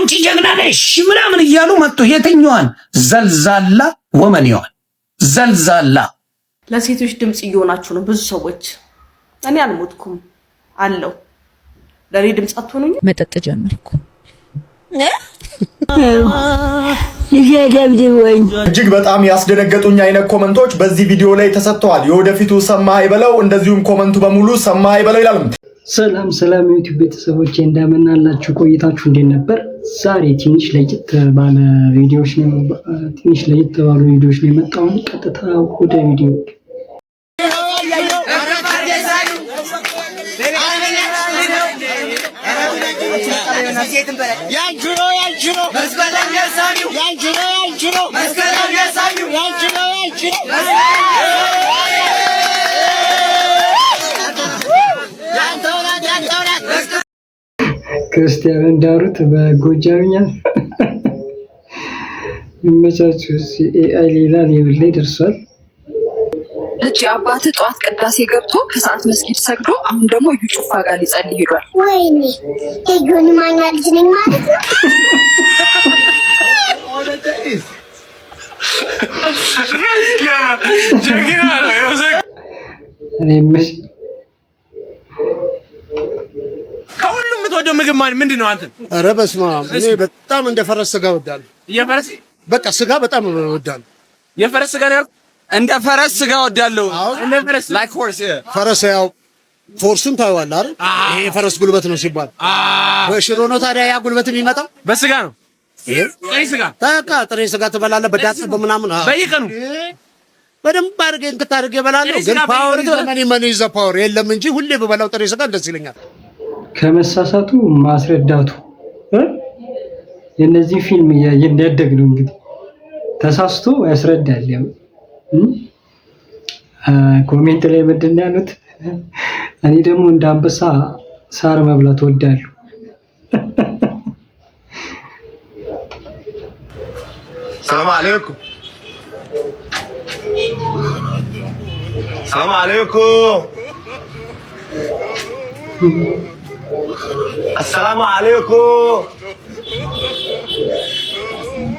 አንቺ ጀግና ነሽ ምናምን እያሉ መጥቶ የትኛዋን ዘልዛላ ወመኔዋን ዘልዛላ ለሴቶች ድምጽ እየሆናችሁ ነው ብዙ ሰዎች። እኔ አልሞትኩም አለው ለኔ ድምጽ አትሆኑኝ። መጠጥ ጀመርኩ እጅግ በጣም ያስደነገጡኝ አይነት ኮመንቶች በዚህ ቪዲዮ ላይ ተሰጥተዋል። የወደፊቱ ሰማህ ይበለው፣ እንደዚሁም ኮመንቱ በሙሉ ሰማህ ይበለው ይላል። ሰላም ዩቲዩብ ቤተሰቦቼ እንደምን አላችሁ? ቆይታችሁ እንዴት ነበር? ዛሬ ትንሽ ለየት ባሉ ቪዲዮዎች ነው የመጣው። ቀጥታ ወደ ቪዲዮ ክርስቲያን እንዳሩት በጎጃምኛ ይመቻችሁ። ኤአይ ሌላ ሌቭል ላይ ደርሷል። እቺ አባት ጧት ቅዳሴ ገብቶ ከሰዓት መስጊድ ሰግዶ አሁን ደግሞ እዩ ጩፋ ጋር ሊጸልይ ሄዷል። ወይኔ እዩን ማኛ ልጅ ነኝ ማለት ነው። ከሁሉም የምትወደው ምግብ ምንድን ነው አንተ? ኧረ በስመ አብ! እኔ በጣም እንደ ፈረስ ስጋ እወዳለሁ። የፈረስ በቃ ስጋ በጣም እወዳለሁ። የፈረስ ስጋ ነው። እንደ ፈረስ ስጋ እወዳለሁ። እንደ ፈረስ ላይክ ሆርስ ፈረስ ያው ፎርሱን ታየዋለህ አይደል? ይሄ የፈረስ ጉልበት ነው ሲባል በሽሮ ነው። ታዲያ ያ ጉልበት የሚመጣው በስጋ ነው። ጥሬ ስጋ ታካ ጥሬ ስጋ ትበላለህ በዳስ በምናምን በየቀኑ በደንብ አድርገህ እንክታርገ እበላለሁ። ግን ፓወር መኒ ዘ ፓወር የለም እንጂ ሁሌ በበላው ጥሬ ስጋ ደስ ይለኛል። ከመሳሳቱ ማስረዳቱ የነዚህ ፊልም ያደግ ነው እንግዲህ ተሳስቶ ያስረዳል። ያው ኮሜንት ላይ ምንድን ነው ያሉት? እኔ ደግሞ እንደ አንበሳ ሳር መብላት እወዳለሁ። ሰላም አለይኩም ሰላም አለይኩም السلام عليكم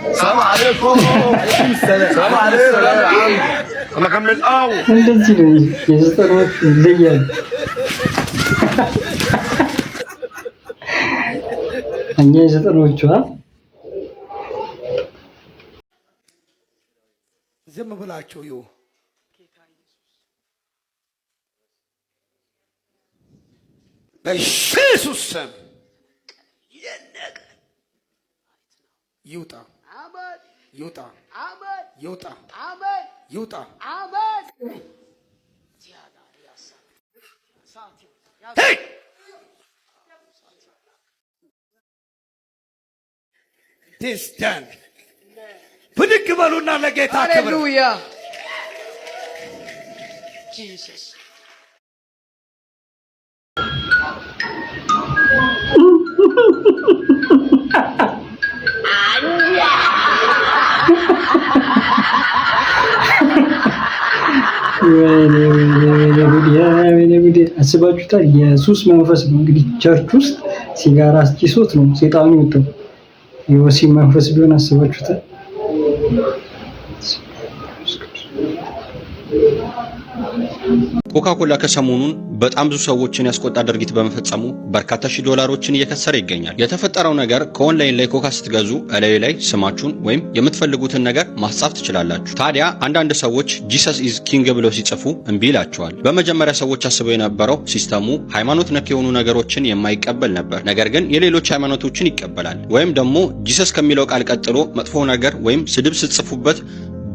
السلام عليكم السلام عليكم انا كمل اول እንደዚህ ነው የዘጠኖቹ ይለያል። እኛ የዘጠኖቹ ዝም ብላችሁ ይው በኢየሱስ ስም ይውጣ ይውጣ ይውጣ ይውጣ። ዲስታን ብድግ በሉና ለጌታ ክብር ሃሌሉያ ጂሰስ አስባችሁታል? የሱስ መንፈስ ነው እንግዲህ ቸርች ውስጥ ሲጋራ አስጭሶት ነው ሰይጣኑ የወጣው። የወሲብ መንፈስ ቢሆን አስባችሁታል? ኮካኮላ ከሰሞኑን በጣም ብዙ ሰዎችን ያስቆጣ ድርጊት በመፈጸሙ በርካታ ሺህ ዶላሮችን እየከሰረ ይገኛል። የተፈጠረው ነገር ከኦንላይን ላይ ኮካ ስትገዙ እላዩ ላይ ስማችሁን ወይም የምትፈልጉትን ነገር ማስጻፍ ትችላላችሁ። ታዲያ አንዳንድ ሰዎች ጂሰስ ኢዝ ኪንግ ብለው ሲጽፉ እምቢ ይላቸዋል። በመጀመሪያ ሰዎች አስበው የነበረው ሲስተሙ ሃይማኖት ነክ የሆኑ ነገሮችን የማይቀበል ነበር። ነገር ግን የሌሎች ሃይማኖቶችን ይቀበላል። ወይም ደግሞ ጂሰስ ከሚለው ቃል ቀጥሎ መጥፎ ነገር ወይም ስድብ ስትጽፉበት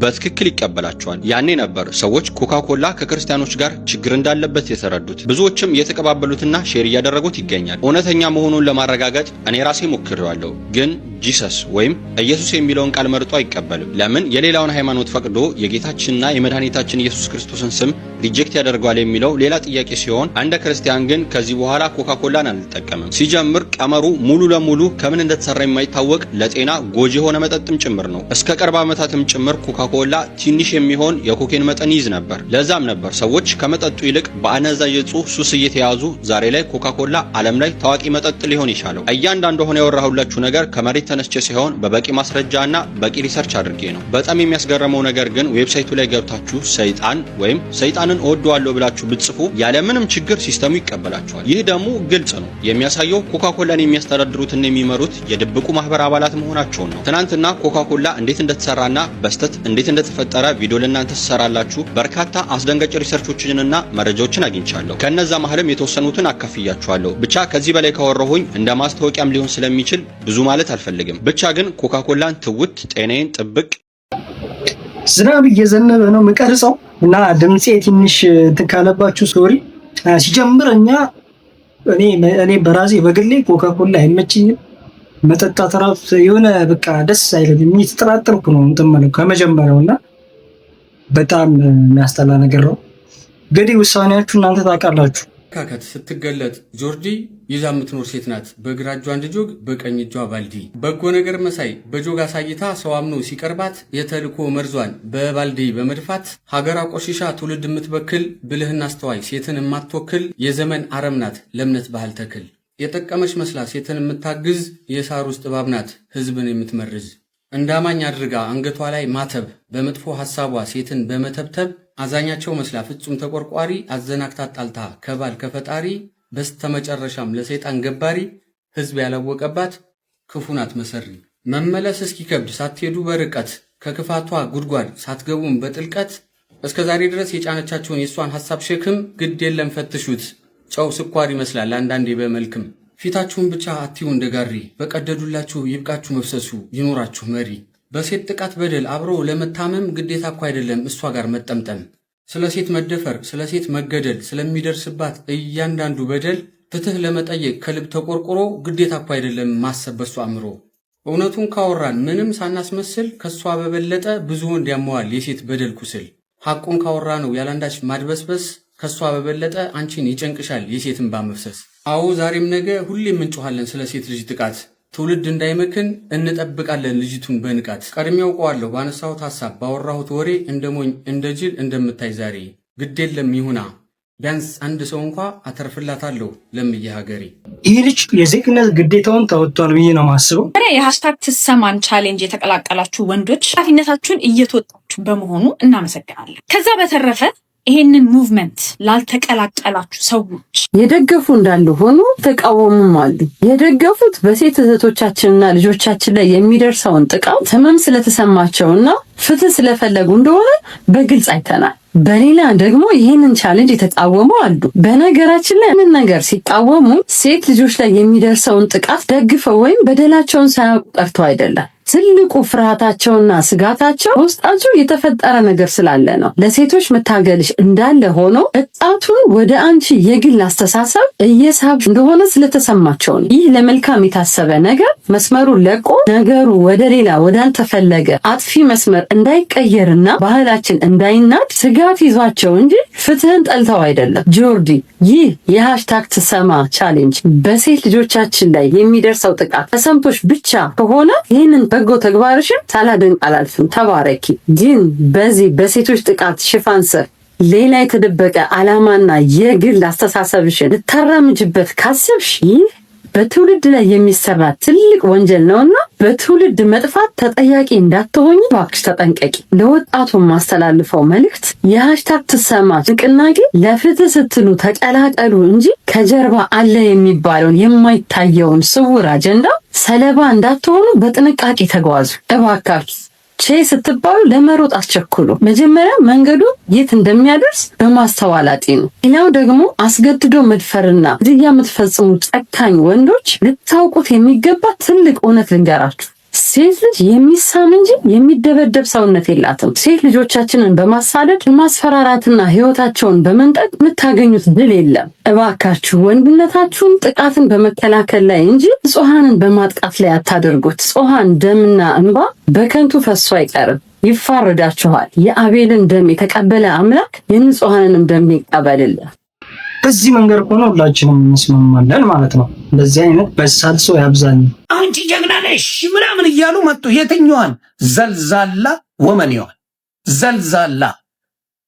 በትክክል ይቀበላቸዋል። ያኔ ነበር ሰዎች ኮካኮላ ከክርስቲያኖች ጋር ችግር እንዳለበት የተረዱት። ብዙዎችም እየተቀባበሉትና ሼር እያደረጉት ይገኛል። እውነተኛ መሆኑን ለማረጋገጥ እኔ ራሴ ሞክሬዋለሁ፣ ግን ጂሰስ ወይም ኢየሱስ የሚለውን ቃል መርጦ አይቀበልም። ለምን? የሌላውን ሃይማኖት ፈቅዶ የጌታችንና የመድኃኒታችን ኢየሱስ ክርስቶስን ስም ሪጀክት ያደርጋል የሚለው ሌላ ጥያቄ ሲሆን፣ እንደ ክርስቲያን ግን ከዚህ በኋላ ኮካኮላን አልጠቀምም። ሲጀምር ቀመሩ ሙሉ ለሙሉ ከምን እንደተሰራ የማይታወቅ ለጤና ጎጂ የሆነ መጠጥም ጭምር ነው። እስከ ቅርብ ዓመታትም ጭምር ኮካኮላ ትንሽ የሚሆን የኮኬን መጠን ይዝ ነበር። ለዛም ነበር ሰዎች ከመጠጡ ይልቅ በአነዛዥ እጽ ሱስ እየተያዙ ዛሬ ላይ ኮካኮላ ዓለም ላይ ታዋቂ መጠጥ ሊሆን ይቻለው። እያንዳንዱ ሆነ ያወራሁላችሁ ነገር ከመሬት ተነስቼ ሲሆን በበቂ ማስረጃና በቂ ሪሰርች አድርጌ ነው። በጣም የሚያስገርመው ነገር ግን ዌብሳይቱ ላይ ገብታችሁ ሰይጣን ወይም ሰይጣንን እወደዋለሁ ብላችሁ ብትጽፉ ያለምንም ችግር ሲስተሙ ይቀበላችኋል። ይህ ደግሞ ግልጽ ነው የሚያሳየው ኮካኮላን የሚያስተዳድሩትና የሚመሩት የድብቁ ማህበር አባላት መሆናቸውን ነው። ትናንትና ኮካኮላ እንዴት እንደተሰራና በስተት እንዴት እንደተፈጠረ ቪዲዮ ለእናንተ ሰራላችሁ በርካታ አስደንጋጭ ሪሰርቾችንና መረጃዎችን አግኝቻለሁ። ከነዛ መሐልም የተወሰኑትን አካፍያችኋለሁ። ብቻ ከዚህ በላይ ካወራሁኝ እንደ ማስታወቂያም ሊሆን ስለሚችል ብዙ ማለት አልፈልግም። ብቻ ግን ኮካኮላን ትውት ጤናዬን ጥብቅ። ዝናብ እየዘነበ ነው የምቀርጸው እና ድምጼ ትንሽ ትካለባችሁ ሶሪ። ሲጀምር እኔ በራሴ በግሌ ኮካኮላ አይመችኝም። መጠጣት ራሱ የሆነ በቃ ደስ አይለኝም። እየተጠራጠርኩ ነው እንተመለው ከመጀመሪያውና በጣም የሚያስጠላ ነገር ነው። እንግዲህ ውሳኔያችሁ እናንተ ታውቃላችሁ። ካከት ስትገለጥ ጆርዲ ይዛ የምትኖር ሴት ናት። በግራ እጇ አንድ ጆግ በቀኝ እጇ ባልዲ። በጎ ነገር መሳይ በጆግ አሳይታ ሰው አምኖ ሲቀርባት የተልኮ መርዟን በባልዲ በመድፋት ሀገር አቆሽሻ ትውልድ የምትበክል ብልህና አስተዋይ ሴትን የማትወክል የዘመን አረም ናት ለእምነት ባህል ተክል። የጠቀመች መስላ ሴትን የምታግዝ የሳር ውስጥ እባብ ናት ህዝብን የምትመርዝ። እንዳማኝ አድርጋ አንገቷ ላይ ማተብ በመጥፎ ሐሳቧ ሴትን በመተብተብ አዛኛቸው መስላ ፍጹም ተቆርቋሪ አዘናክታ ጣልታ ከባል ከፈጣሪ በስተመጨረሻም ለሰይጣን ገባሪ ህዝብ ያላወቀባት ክፉ ናት መሰሪ። መመለስ እስኪከብድ ሳትሄዱ በርቀት ከክፋቷ ጉድጓድ ሳትገቡም በጥልቀት እስከዛሬ ድረስ የጫነቻቸውን የሷን ሐሳብ ሸክም ግድ የለም ፈትሹት። ጨው ስኳር ይመስላል አንዳንዴ በመልክም። ፊታችሁን ብቻ አትዩ እንደጋሪ በቀደዱላችሁ ይብቃችሁ መፍሰሱ ይኖራችሁ መሪ። በሴት ጥቃት በደል አብሮ ለመታመም ግዴታ እኮ አይደለም እሷ ጋር መጠምጠም። ስለ ሴት መደፈር ስለ ሴት መገደል ስለሚደርስባት እያንዳንዱ በደል ፍትህ ለመጠየቅ ከልብ ተቆርቆሮ ግዴታ እኮ አይደለም ማሰብ በሷ አምሮ። እውነቱን ካወራን ምንም ሳናስመስል ከሷ በበለጠ ብዙ ወንድ ያመዋል የሴት በደል ኩስል። ሐቁን ካወራ ነው ያላንዳች ማድበስበስ ከሷ በበለጠ አንቺን ይጨንቅሻል የሴትን ባመፍሰስ። አዎ ዛሬም ነገ ሁሌም እንጮሃለን ስለ ሴት ልጅ ጥቃት። ትውልድ እንዳይመክን እንጠብቃለን ልጅቱን በንቃት። ቀድሜ ያውቀዋለሁ ባነሳሁት ሐሳብ ባወራሁት ወሬ እንደሞኝ እንደ ጅል እንደምታይ ዛሬ። ግድ የለም ይሁና ቢያንስ አንድ ሰው እንኳ አተርፍላታለሁ ለምዬ ሀገሬ። ይህ ልጅ የዜግነት ግዴታውን ተወጥቷል ብዬ ነው የማስበው። የሃሽታግ ትሰማን ቻሌንጅ የተቀላቀላችሁ ወንዶች ኃላፊነታችሁን እየተወጣችሁ በመሆኑ እናመሰግናለን። ከዛ በተረፈ ይሄንን ሙቭመንት ላልተቀላቀላችሁ ሰዎች የደገፉ እንዳሉ ሆኖ ተቃወሙም አሉ። የደገፉት በሴት እህቶቻችንና ልጆቻችን ላይ የሚደርሰውን ጥቃት ህመም ስለተሰማቸውና ፍትህ ስለፈለጉ እንደሆነ በግልጽ አይተናል። በሌላ ደግሞ ይሄንን ቻሌንጅ የተቃወሙ አሉ። በነገራችን ላይ ምን ነገር ሲቃወሙ ሴት ልጆች ላይ የሚደርሰውን ጥቃት ደግፈው ወይም በደላቸውን ሳያውቁ ቀርተው አይደለም። ትልቁ ፍርሃታቸውና ስጋታቸው ውስጣቸው የተፈጠረ ነገር ስላለ ነው። ለሴቶች መታገልሽ እንዳለ ሆኖ እጣቱን ወደ አንቺ የግል አስተሳሰብ እየሳብሽ እንደሆነ ስለተሰማቸው ነው። ይህ ለመልካም የታሰበ ነገር መስመሩን ለቆ ነገሩ ወደ ሌላ ወዳልተፈለገ አጥፊ መስመር እንዳይቀየርና ባህላችን እንዳይናድ ስጋት ይዟቸው እንጂ ፍትህን ጠልተው አይደለም። ጆርዲ፣ ይህ የሃሽታግ ትሰማ ቻሌንጅ በሴት ልጆቻችን ላይ የሚደርሰው ጥቃት ተሰምቶሽ ብቻ ከሆነ ይህንን በጎ ተግባርሽን ሳላደንቅ አላልፍም። ተባረኪ። ግን በዚህ በሴቶች ጥቃት ሽፋን ስር ሌላ የተደበቀ ዓላማና የግል አስተሳሰብሽን ልታራምጅበት ካሰብሽ ይህ በትውልድ ላይ የሚሰራ ትልቅ ወንጀል ነውና በትውልድ መጥፋት ተጠያቂ እንዳትሆኚ እባክሽ ተጠንቀቂ። ለወጣቱ ማስተላልፈው መልእክት የሃሽታግ ትሰማ ንቅናቄ ለፍትህ ስትሉ ተቀላቀሉ እንጂ ከጀርባ አለ የሚባለውን የማይታየውን ስውር አጀንዳ ሰለባ እንዳትሆኑ በጥንቃቄ ተጓዙ እባካችሁ። ስትባሉ ለመሮጥ አስቸኩሉ። መጀመሪያ መንገዱ የት እንደሚያደርስ በማስተዋል አጢኑ። ሌላው ደግሞ አስገድዶ መድፈርና ግድያ የምትፈጽሙ ጨካኝ ወንዶች ልታውቁት የሚገባ ትልቅ እውነት ልንገራችሁ። ሴት ልጅ የሚሳም እንጂ የሚደበደብ ሰውነት የላትም። ሴት ልጆቻችንን በማሳደድ ማስፈራራትና ህይወታቸውን በመንጠቅ የምታገኙት ድል የለም። እባካችሁ ወንድነታችሁን ጥቃትን በመከላከል ላይ እንጂ ንጹሃንን በማጥቃት ላይ አታደርጉት። ንጹሃን ደምና እንባ በከንቱ ፈሶ አይቀርም፣ ይፋረዳችኋል። የአቤልን ደም የተቀበለ አምላክ የንጹሃንንም ደም ይቀበልልን። በዚህ መንገድ ሆኖ ሁላችንም እንስማማለን ማለት ነው። እንደዚህ አይነት በሳል ሰው ያብዛል። አንቺ ጀግና ነሽ ምናምን እያሉ መጡ። የትኛዋን ዘልዛላ ወመኔዋን ዘልዛላ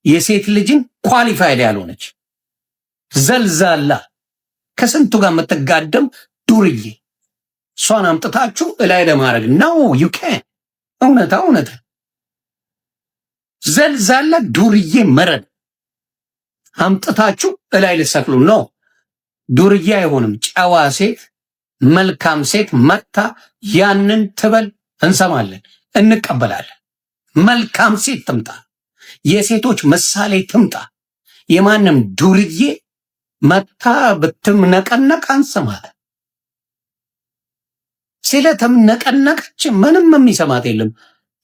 የሴት ልጅን ኳሊፋይድ ያልሆነች ዘልዛላ ከስንቱ ጋር የምትጋደም ዱርዬ እሷን አምጥታችሁ እላይ ለማድረግ ነው። ዩ ካን እውነት ዘልዛላ ዱርዬ መረድ አምጥታችሁ እላይ ልሰቅሉ ነው። ዱርዬ አይሆንም። ጨዋ ሴት መልካም ሴት መታ ያንን ትበል፣ እንሰማለን፣ እንቀበላለን። መልካም ሴት ትምጣ፣ የሴቶች ምሳሌ ትምጣ። የማንም ዱርዬ መታ ብትምነቀነቅ አንሰማለን። ስለተምነቀነቀች ምንም የሚሰማት የለም።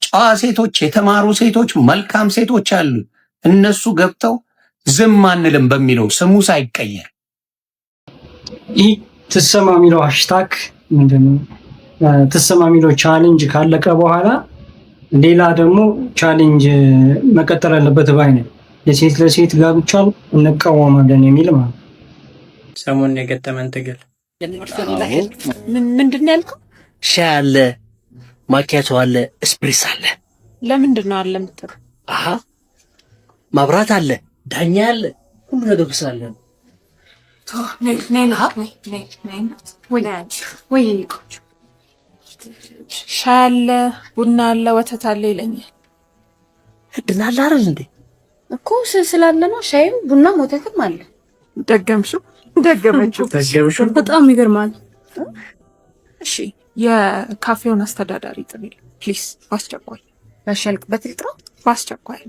ጨዋ ሴቶች፣ የተማሩ ሴቶች፣ መልካም ሴቶች አሉ። እነሱ ገብተው ዝም አንልም በሚለው ስሙ ሳይቀየር ይህ ትሰማ የሚለው ሃሽታግ ምንድነው? ትሰማ የሚለው ቻሌንጅ ካለቀ በኋላ ሌላ ደግሞ ቻሌንጅ መቀጠል አለበት ባይ ነው። ለሴት ለሴት ጋብቻን እንቃወማለን የሚል ማለት ሰሞኑን የገጠመን ትግል ምንድን ነው ያልከው? ሻይ አለ፣ ማኪያቶ አለ፣ እስፕሬስ አለ። ለምንድን ነው አለ የምትለው? አሃ ማብራት አለ፣ ዳኛ አለ፣ ሁሉ ነገር ስላለ ሻይ አለ፣ ቡና አለ፣ ወተት አለ ይለኛል። ህድና አለ አይደል እንዴ? እኮ ስላለ ነው። ሻይም ቡናም ወተትም አለ። ደገምሽው። በጣም ይገርማል። እሺ የካፌውን አስተዳዳሪ ጥሪ ፕሊዝ፣ በአስቸኳይ ያሻልቅበት ልጥራ፣ በአስቸኳይ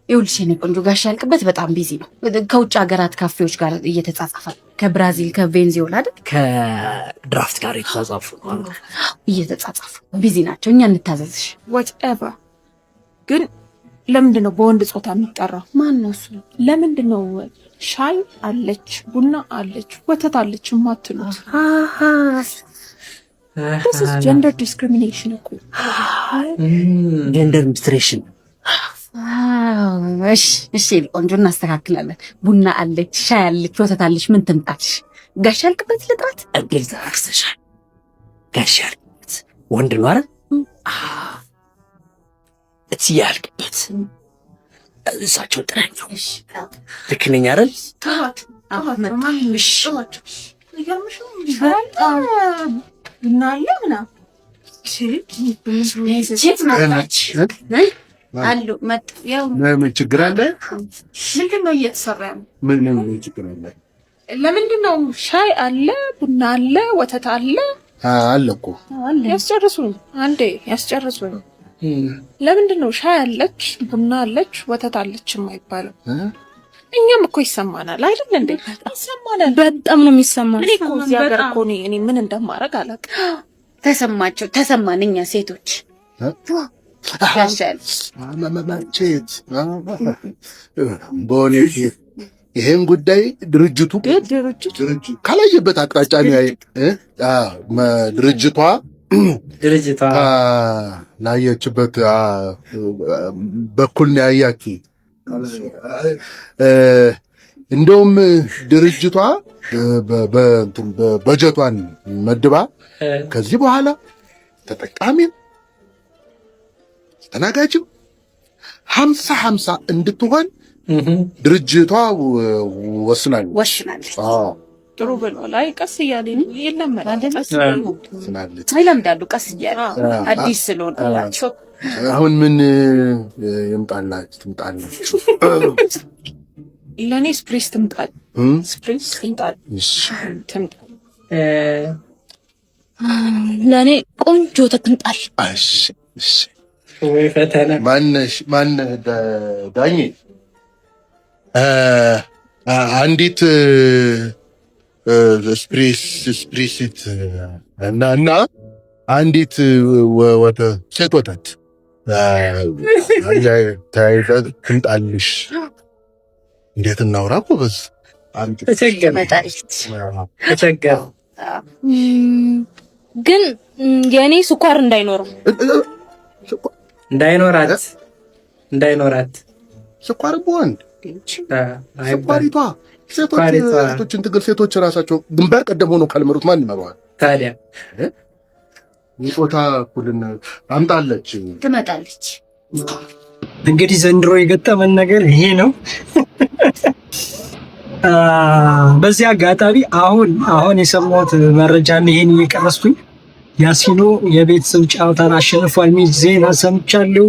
ይኸውልሽ የኔ ቆንጆ ጋሽ ያልቅበት በጣም ቢዚ ነው። ከውጭ ሀገራት ካፌዎች ጋር እየተጻጻፈ ከብራዚል ከቬንዙዌላ አይደል ከድራፍት ጋር እየተጻጻፉ ቢዚ ናቸው። እኛ እንታዘዝሽ። whatever ግን ለምንድን ነው በወንድ ጾታ የሚጠራው? ማን ነው እሱ? ለምንድን ነው ሻይ አለች ቡና አለች ወተት አለች የማትሉት? this is gender discrimination እኮ gender mistreation። እሺ ቆንጆ እናስተካክላለን። ቡና አለች ሻይ አለች ወተት አለች ምን ትምጣልሽ? ጋሽ ያልቅበት ልጥራት? እንግሊዝ አክሰሻል። ጋሽ ያልቅበት ወንድ ነው አይደል? እቺ ያልቅበት እሳቸው ጥራቸው። ልክ ነኝ አይደል? ቡና አለ ምናምን አሉ መጥ ያው ምን ችግር አለ? ምንድን ነው እየተሰራ ያለው? ምን ችግር አለ? ለምንድን ነው ሻይ አለ ቡና አለ ወተት አለ አለ እኮ ያስጨርሱኝ። አንዴ ያስጨርሱኝ። ለምንድን ነው ሻይ አለች ቡና አለች ወተት አለች የማይባለው? እኛም እኮ ይሰማናል አይደል እንዴ? ይሰማናል። በጣም ነው የሚሰማን። እኔ እኮ እዚህ ሀገር እኮ እኔ ምን እንደማደርግ አላውቅም። ተሰማን እኛ ሴቶች ያሻል ማማማቼት ቦኔት ይሄን ጉዳይ ድርጅቱ ካላየበት አቅጣጫ ነው ድርጅቷ ላየችበት በኩል ነው ያያችሁ። እንደውም ድርጅቷ በበጀቷን መድባ ከዚህ በኋላ ተጠቃሚም ተናጋጅም 50-50 እንድትሆን ድርጅቷ ወስናለች። ጥሩ ብሏል። አይ ቀስ እያለ ይለመዳል። ይለምዳሉ ቀስ እያለ አዲስ ስለሆነላቸው። አሁን ምን ትምጣላችሁ? ለኔ ስፕሬስ ትምጣል። ስፕሬስ ትምጣል። ለኔ ቆንጆ ትምጣል። እሺ ወይ ፈተና ማነህ ዳኜ? አንዲት ስፕሪሲት እና አንዲት ሴት ወተት ተያይዘ ትምጣልሽ። እንዴት እናውራ ጎበዝ? ተቸገረ ግን የኔ ስኳር እንዳይኖራት ስኳር በወንድ ስኳሪቷ ሴቶችን ትግል ሴቶች ራሳቸው ግንባር ቀደም ሆኖ ካልመሩት ማን ይመራዋል ታዲያ? የጾታ እኩልነት አምጣለች ትመጣለች። እንግዲህ ዘንድሮ የገጠመን ነገር ይሄ ነው። በዚህ አጋጣሚ አሁን የሰማሁት መረጃ ይሄን እየቀረስኩኝ ያሲኖ የቤተሰብ ጨዋታን አሸንፏል የሚል ዜና ሰምቻለሁ።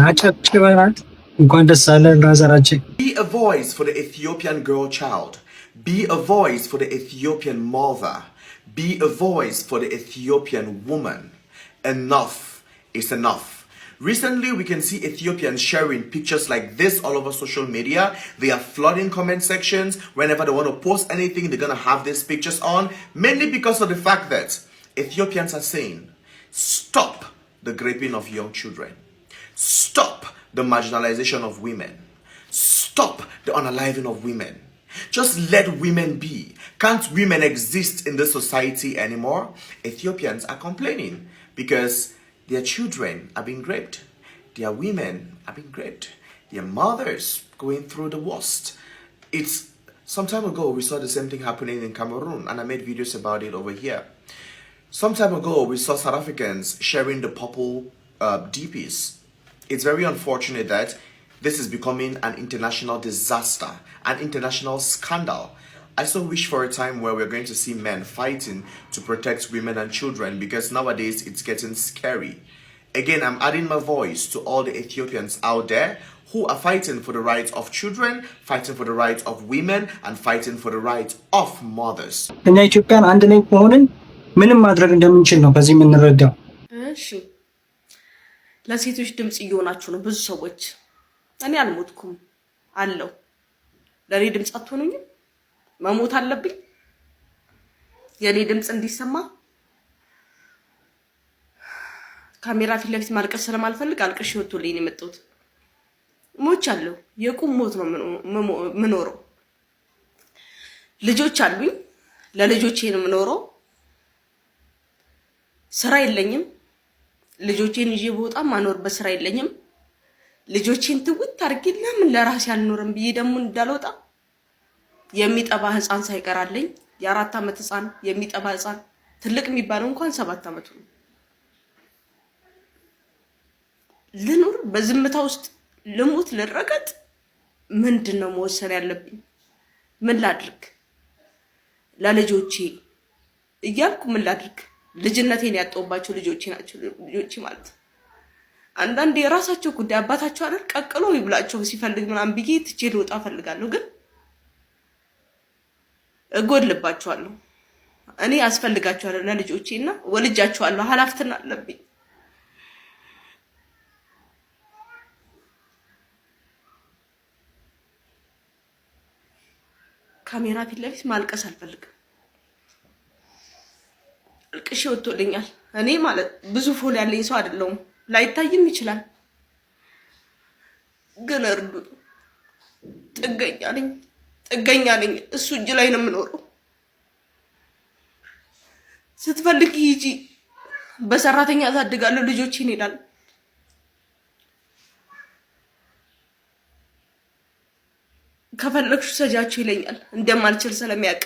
አጨብጭበናል። እንኳን ደስ አለን ብራዘራችን። Be a voice for the Ethiopian girl child. Be a voice for the Ethiopian mother. Be a voice for the Ethiopian woman. Enough is enough. Recently, we can see Ethiopians sharing pictures like this all over social media. They are flooding comment sections. Whenever they want to post anything, they're going to have these pictures on. Mainly because of the fact that Ethiopians are saying, stop the raping of young children. Stop the marginalization of women. Stop the unaliving of women. Just let women be. Can't women exist in this society anymore? Ethiopians are complaining because their children are being raped. Their women are being raped. Their mothers going through the worst. It's some time ago we saw the same thing happening in Cameroon, and I made videos about it over here. Some time ago we saw South Africans sharing the purple DPs. It's very unfortunate that this is becoming an international disaster, an international scandal. I so wish for a time where we're going to see men fighting to protect women and children, because nowadays it's getting scary. Again, I'm adding my voice to all the Ethiopians out there who are fighting for the rights of children, fighting for the rights of women, and fighting for the rights of mothers. እኛ ኢትዮጵያን አንድ ላይ ከሆንን ምንም ማድረግ እንደምንችል ነው በዚህ የምንረዳው። እሺ፣ ለሴቶች ድምጽ እየሆናችሁ ነው ብዙ ሰዎች። እኔ አልሞትኩም አለው። ለኔ ድምጽ አትሆኑኝም? መሞት አለብኝ የኔ ድምጽ እንዲሰማ? ካሜራ ፊት ለፊት ማልቀስ ስለማልፈልግ አልቅሽ ወጥቶልኝ ነው የመጣሁት። ሞቻለሁ። የቁም ሞት ነው ምኖረው። ልጆች አሉኝ። ለልጆቼ ነው ምኖረው። ስራ የለኝም። ልጆቼን ይዤ በወጣ ማኖር በስራ የለኝም። ልጆቼን ትውት አድርጌ ለምን ለራሴ አልኖርም ብዬ ደግሞ እንዳልወጣ የሚጠባ ህፃን ሳይቀራለኝ የ4 ዓመት ህፃን የሚጠባ ህፃን ትልቅ የሚባለው እንኳን 7 ዓመቱ ነው። ልኑር በዝምታ ውስጥ ልሙት ልረገጥ? ምንድነው መወሰን ያለብኝ? ምን ላድርግ? ለልጆቼ እያልኩ ምን ላድርግ? ልጅነቴን ያጣውባቸው ልጆቼ ናቸው። ልጆቼ ማለት አንዳንዴ የራሳቸው ጉዳይ አባታቸው አይደል ቀቅሎ ይብላቸው ሲፈልግ ምናምን ብዬ ትቼ ልወጣ ፈልጋለሁ፣ ግን እጎድልባቸዋለሁ። እኔ አስፈልጋቸዋለሁ ለልጆቼና ወልጃቸዋለሁ። ኃላፊነት አለብኝ። ካሜራ ፊት ለፊት ማልቀስ አልፈልግም። አልቅሼ ወጥቶልኛል። እኔ ማለት ብዙ ፎሎ ያለኝ ሰው አይደለሁም፣ ላይታይም ይችላል፣ ግን እርዱ። ጥገኛ ነኝ። እሱ እጅ ላይ ነው የምኖረው። ስትፈልጊ ሂጂ፣ በሰራተኛ አሳድጋለሁ፣ ልጆቼን ይላል። ከፈለግሽ ሰጃቸው ይለኛል። እንደማልችል ስለሚያውቅ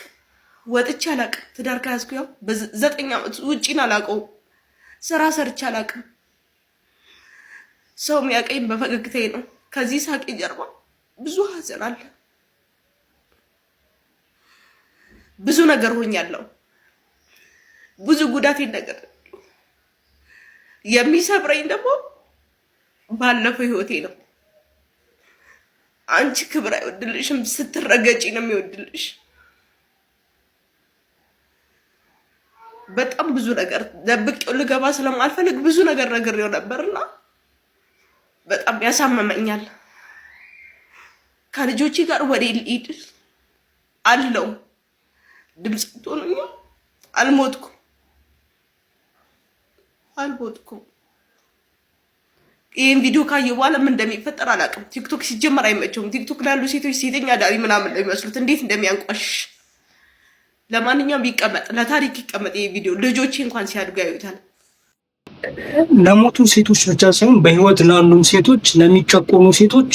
ወጥቼ አላውቅም። ትዳር ከያዝኩ ያው በ9 ዓመት ውጪን አላውቀውም። ስራ ሰርቼ አላውቅም። ሰው የሚያውቀኝ በፈገግታዬ ነው። ከዚህ ሳቄ ጀርባ ብዙ ሀዘን አለ። ብዙ ነገር ሆኛለሁ። ብዙ ጉዳት ነገር የሚሰብረኝ ደግሞ ባለፈው ህይወቴ ነው። አንቺ ክብር አይወድልሽም፣ ስትረገጪ ነው የሚወድልሽ። በጣም ብዙ ነገር ደብቄው ልገባ ስለማልፈልግ ብዙ ነገር ነግሬው ነበርና በጣም ያሳመመኛል። ከልጆቼ ጋር ወደ ልሂድ አለው። ድምፅ ትሆኑኝ። አልሞትኩም። ይህን ቪዲዮ ካየ በኋላ ምን እንደሚፈጠር አላውቅም። ቲክቶክ ሲጀመር አይመቸውም። ቲክቶክ ላይ ያሉ ሴቶች ሴተኛ ዳሪ ምናምን ነው የሚመስሉት፣ እንዴት እንደሚያንቋሽሽ። ለማንኛውም ይቀመጥ፣ ለታሪክ ይቀመጥ ይህ ቪዲዮ። ልጆቼ እንኳን ሲያድጉ ያዩታል። ለሞቱ ሴቶች ብቻ ሳይሆን በህይወት ላሉም ሴቶች፣ ለሚጨቆኑ ሴቶች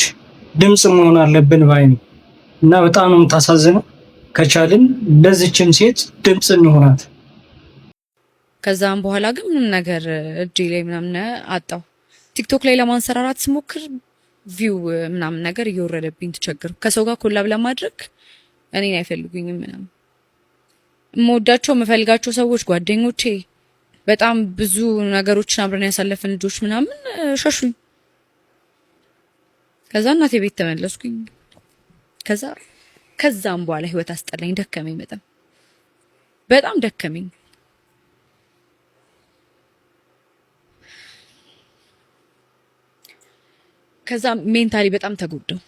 ድምፅ መሆን አለብን ባይ ነው እና በጣም ነው የምታሳዝነው። ከቻልን ለዚችም ሴት ድምፅ እንሆናት። ከዛም በኋላ ግን ምንም ነገር እጄ ላይ ምናምን አጣው። ቲክቶክ ላይ ለማንሰራራት ስሞክር ቪው ምናምን ነገር እየወረደብኝ ተቸገርኩ። ከሰው ጋር ኮላብ ለማድረግ እኔን አይፈልጉኝም ምናምን። የምወዳቸው የምፈልጋቸው ሰዎች ጓደኞቼ፣ በጣም ብዙ ነገሮችን አብረን ያሳለፍን ልጆች ምናምን ሸሹኝ። ከዛ እናቴ ቤት ተመለስኩኝ። ከዛም በኋላ ህይወት አስጠላኝ፣ ደከመኝ፣ በጣም ደከመኝ። ከዛ ሜንታሊ በጣም ተጎዳው።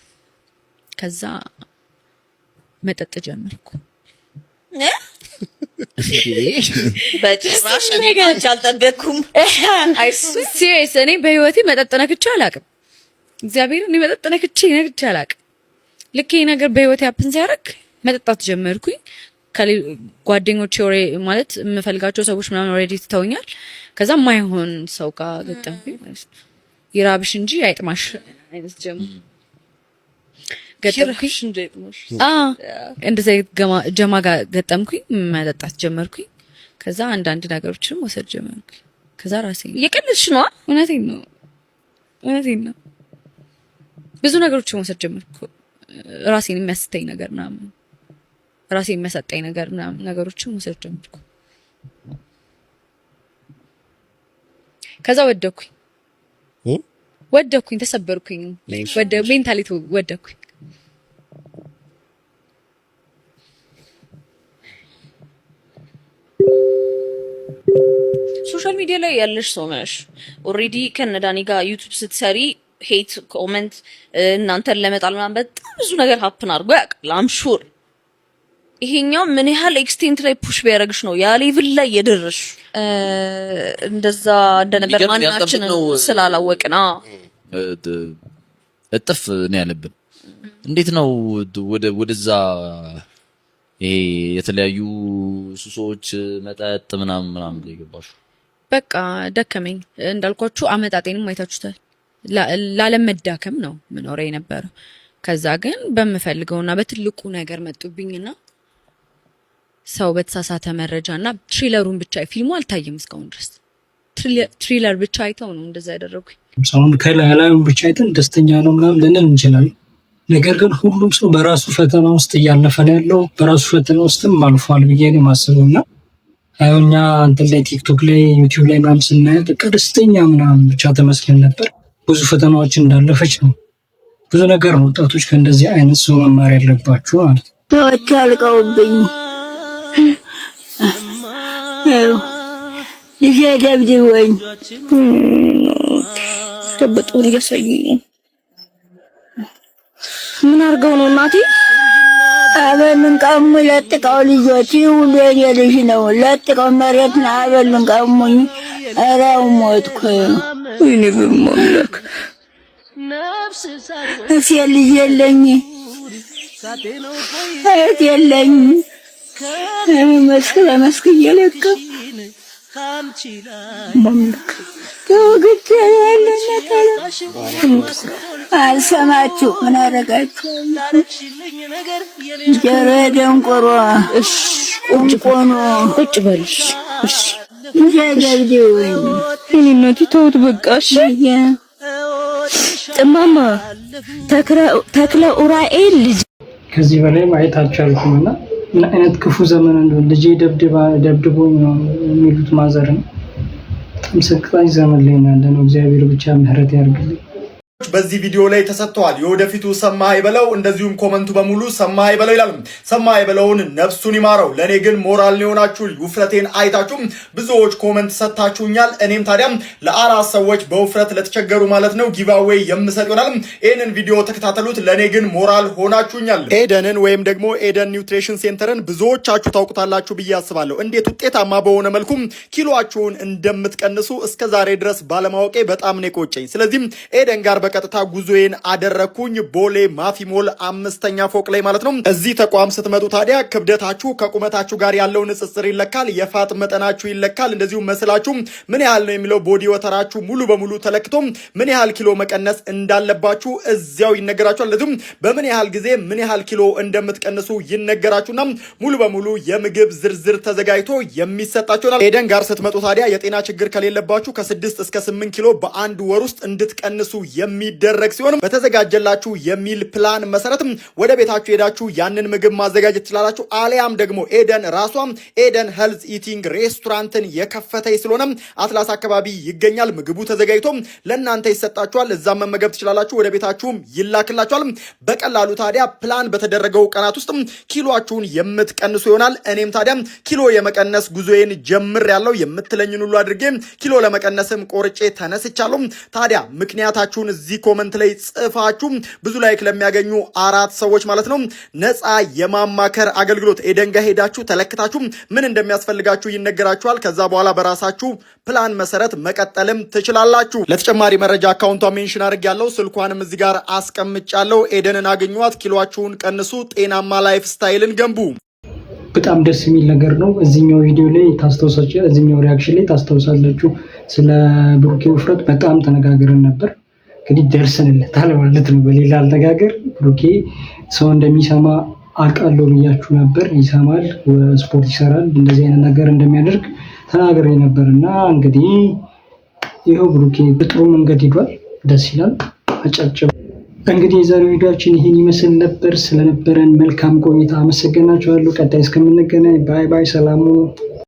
ከዛ መጠጥ ጀመርኩ። በጭራሽ እኔ አልጠበኩም። ሲሪየስ እኔ በህይወቴ መጠጥ ነክቼ አላውቅም። እግዚአብሔር እኔ መጠጥ ነክቼ አላውቅም። ልክ ይሄ ነገር በህይወቴ አፕን ሲያደርግ መጠጣት ጀመርኩኝ። ጓደኞቼ ማለት የምፈልጋቸው ሰዎች ምናምን ኦልሬዲ ትተውኛል። ከዛ ማይሆን ሰው ጋር ገጠምኩኝ ማለት ነው። ይራብሽ እንጂ አይጥማሽ አይነት ገጠምኩኝ። እንደዛ ጀማ ጋር ገጠምኩኝ። መጠጣት ጀመርኩኝ። ከዛ አንዳንድ ነገሮችን መውሰድ ጀመርኩኝ። ከዛ ራሴን እየቀለድሽ ነው? እውነቴን ነው። ብዙ ነገሮችን መውሰድ ጀመርኩ። ራሴን የሚያስተኝ ነገር ምናምን፣ ራሴን የሚያሳጣኝ ነገር ምናምን ነገሮችን መውሰድ ጀመርኩ። ከዛ ወደኩኝ፣ ተሰበርኩኝ፣ ሜንታሊቲ ወደኩኝ። ሶሻል ሚዲያ ላይ ያለሽ ሰው ነሽ። ኦልሬዲ ከነዳኒ ጋር ዩቲዩብ ስትሰሪ ሄት ኮሜንት እናንተን ለመጣል ምናምን በጣም ብዙ ነገር ሀፕን አድርጎ ያውቃል። አም ሹር ይሄኛው ምን ያህል ኤክስቴንት ላይ ፑሽ ቢያደርግሽ ነው ያ ሌቭል ላይ የደረሽ? እንደዛ እንደነበር ማናችንን ስላላወቅና እጥፍ ነው ያለብን። እንዴት ነው ወደዛ ይሄ የተለያዩ ሱሶች መጠጥ ምናምን ይገባሽ? በቃ ደከመኝ እንዳልኳችሁ። አመጣጤንም አይታችሁታል። ላለመዳከም ነው ምኖር የነበረው። ከዛ ግን በምፈልገውና በትልቁ ነገር መጡብኝና ሰው በተሳሳተ መረጃና ትሪለሩን ብቻ ፊልሙ አልታየም እስካሁን ድረስ ትሪለር ብቻ አይተው ነው እንደዛ ያደረጉኝ። ሰውን ከላዩን ብቻ አይተን ደስተኛ ነው ምናምን ልንል እንችላለን። ነገር ግን ሁሉም ሰው በራሱ ፈተና ውስጥ እያለፈ ነው ያለው። በራሱ ፈተና ውስጥም አልፏል ብዬ ነው የማስበውና እኛ እንትን ላይ ቲክቶክ ላይ ዩቲዩብ ላይ ምናምን ስናየው በቃ ደስተኛ ምናምን ብቻ ተመስገን ነበር። ብዙ ፈተናዎችን እንዳለፈች ነው። ብዙ ነገር ነው ወጣቶች ከእንደዚህ አይነት ሰው መማር ያለባችሁ ማለት ነው። ሰዎች አልቀውብኝ ልጄ ደብድቦኝ ተበጡን እያሳዩኝ ምን አድርገው ነው እናቴ? አበሉን ቀሙ ለጥቀው ልጆች ሁሉ የኔ ልጅ ነው። ለጥቀው መሬት ነው አበሉን ቀሙኝ። ኧረ ሞትኩ። ወይኔ በሞላክ እሴ ልጅ የለኝ እህት የለኝ። መስክ በመስክ እየለቀ መምለክ ተወግቼ ያለነታለ አልሰማችሁ ምን አደረጋችሁ? ጀሮ ደንቆሮ ቁንቆኖ ቁጭ በልሽ። እሺ ይዘገብዲውኝ እናቴ ተውት በቃ። እሺ ጥማማ ተክለ ኡራኤል ልጅ ከዚህ በላይ ማየት አልቻልኩምና ምን አይነት ክፉ ዘመን እንደሆነ ልጄ ደብድቦኝ ነው የሚሉት ማዘር ነው። በጣም ሰቅጣኝ ዘመን ላይ ያለ ነው። እግዚአብሔር ብቻ ምህረት ያርግልኝ። በዚህ ቪዲዮ ላይ ተሰጥተዋል። የወደፊቱ ሰማይ በለው እንደዚሁም ኮመንቱ በሙሉ ሰማይ በለው ይላል። ሰማይ በለውን ነፍሱን ይማረው። ለኔ ግን ሞራል ሊሆናችሁ ውፍረቴን አይታችሁ ብዙዎች ኮመንት ሰጣችሁኛል። እኔም ታዲያ ለአራት ሰዎች በውፍረት ለተቸገሩ ማለት ነው ጊቫዌይ የምሰጥ ይሆናል። ይሄንን ቪዲዮ ተከታተሉት። ለኔ ግን ሞራል ሆናችሁኛል። ኤደንን ወይም ደግሞ ኤደን ኒውትሪሽን ሴንተርን ብዙዎቻችሁ ታውቁታላችሁ ብዬ አስባለሁ። እንዴት ውጤታማ በሆነ መልኩ ኪሎአችሁን እንደምትቀንሱ እስከዛሬ ድረስ ባለማወቄ በጣም ነው ቆጨኝ። ስለዚህ ኤደን ጋር በቀጥታ ጉዞዬን አደረኩኝ። ቦሌ ማፊ ሞል 5ኛ ፎቅ ላይ ማለት ነው። እዚህ ተቋም ስትመጡ ታዲያ ክብደታችሁ ከቁመታችሁ ጋር ያለው ንጽጽር ይለካል፣ የፋት መጠናችሁ ይለካል፣ እንደዚሁ መስላችሁ ምን ያህል ነው የሚለው ቦዲ ወተራችሁ ሙሉ በሙሉ ተለክቶ ምን ያህል ኪሎ መቀነስ እንዳለባችሁ እዚያው ይነገራችኋል። እንደዚሁ በምን ያህል ጊዜ ምን ያህል ኪሎ እንደምትቀንሱ ይነገራችሁና ሙሉ በሙሉ የምግብ ዝርዝር ተዘጋጅቶ የሚሰጣችሁና ኤደን ጋር ስትመጡ ታዲያ የጤና ችግር ከሌለባችሁ ከ6 እስከ 8 ኪሎ በአንድ ወር ውስጥ እንድትቀንሱ የሚደረግ ሲሆን በተዘጋጀላችሁ የሚል ፕላን መሰረት ወደ ቤታችሁ ሄዳችሁ ያንን ምግብ ማዘጋጀት ትችላላችሁ። አሊያም ደግሞ ኤደን ራሷ ኤደን ሄልዝ ኢቲንግ ሬስቶራንትን የከፈተች ስለሆነ አትላስ አካባቢ ይገኛል። ምግቡ ተዘጋጅቶ ለእናንተ ይሰጣችኋል። እዛም መመገብ ትችላላችሁ። ወደ ቤታችሁም ይላክላችኋል። በቀላሉ ታዲያ ፕላን በተደረገው ቀናት ውስጥ ኪሎአችሁን የምትቀንሱ ይሆናል። እኔም ታዲያ ኪሎ የመቀነስ ጉዞዬን ጀምሬያለሁ። የምትለኝን ሁሉ አድርጌ ኪሎ ለመቀነስም ቆርጬ ተነስቻለሁ። ታዲያ ምክንያታችሁን እዚህ ኮመንት ላይ ጽፋችሁ ብዙ ላይክ ለሚያገኙ 4 ሰዎች ማለት ነው ነፃ የማማከር አገልግሎት ኤደን ጋር ሄዳችሁ ተለክታችሁ ምን እንደሚያስፈልጋችሁ ይነገራችኋል። ከዛ በኋላ በራሳችሁ ፕላን መሰረት መቀጠልም ትችላላችሁ። ለተጨማሪ መረጃ አካውንቷ ሜንሽን አድርጌያለሁ፣ ስልኳንም እዚህ ጋር አስቀምጫለሁ። ኤደንን አገኟት፣ ኪሎአችሁን ቀንሱ፣ ጤናማ ላይፍ ስታይልን ገንቡ። በጣም ደስ የሚል ነገር ነው። እዚህኛው ቪዲዮ ላይ ታስታውሳችሁ፣ እዚህኛው ሪያክሽን ላይ ታስታውሳላችሁ ስለ ብሩኬ ውፍረት በጣም ተነጋግረን ነበር። እንግዲህ ደርሰንለታል ማለት ነው። በሌላ አነጋገር ብሩኬ ሰው እንደሚሰማ አውቃለሁ ብያችሁ ነበር። ይሰማል፣ ስፖርት ይሰራል፣ እንደዚህ አይነት ነገር እንደሚያደርግ ተናግሬ ነበር እና እንግዲህ ይኸው ብሩኬ በጥሩ መንገድ ሄዷል። ደስ ይላል። አጨብጭቡ። እንግዲህ የዛሬው ቪዲዮአችን ይሄን ይመስል ነበር። ስለነበረን መልካም ቆይታ አመሰግናችኋለሁ። ቀጣይ እስከምንገናኝ ባይ ባይ። ሰላሙ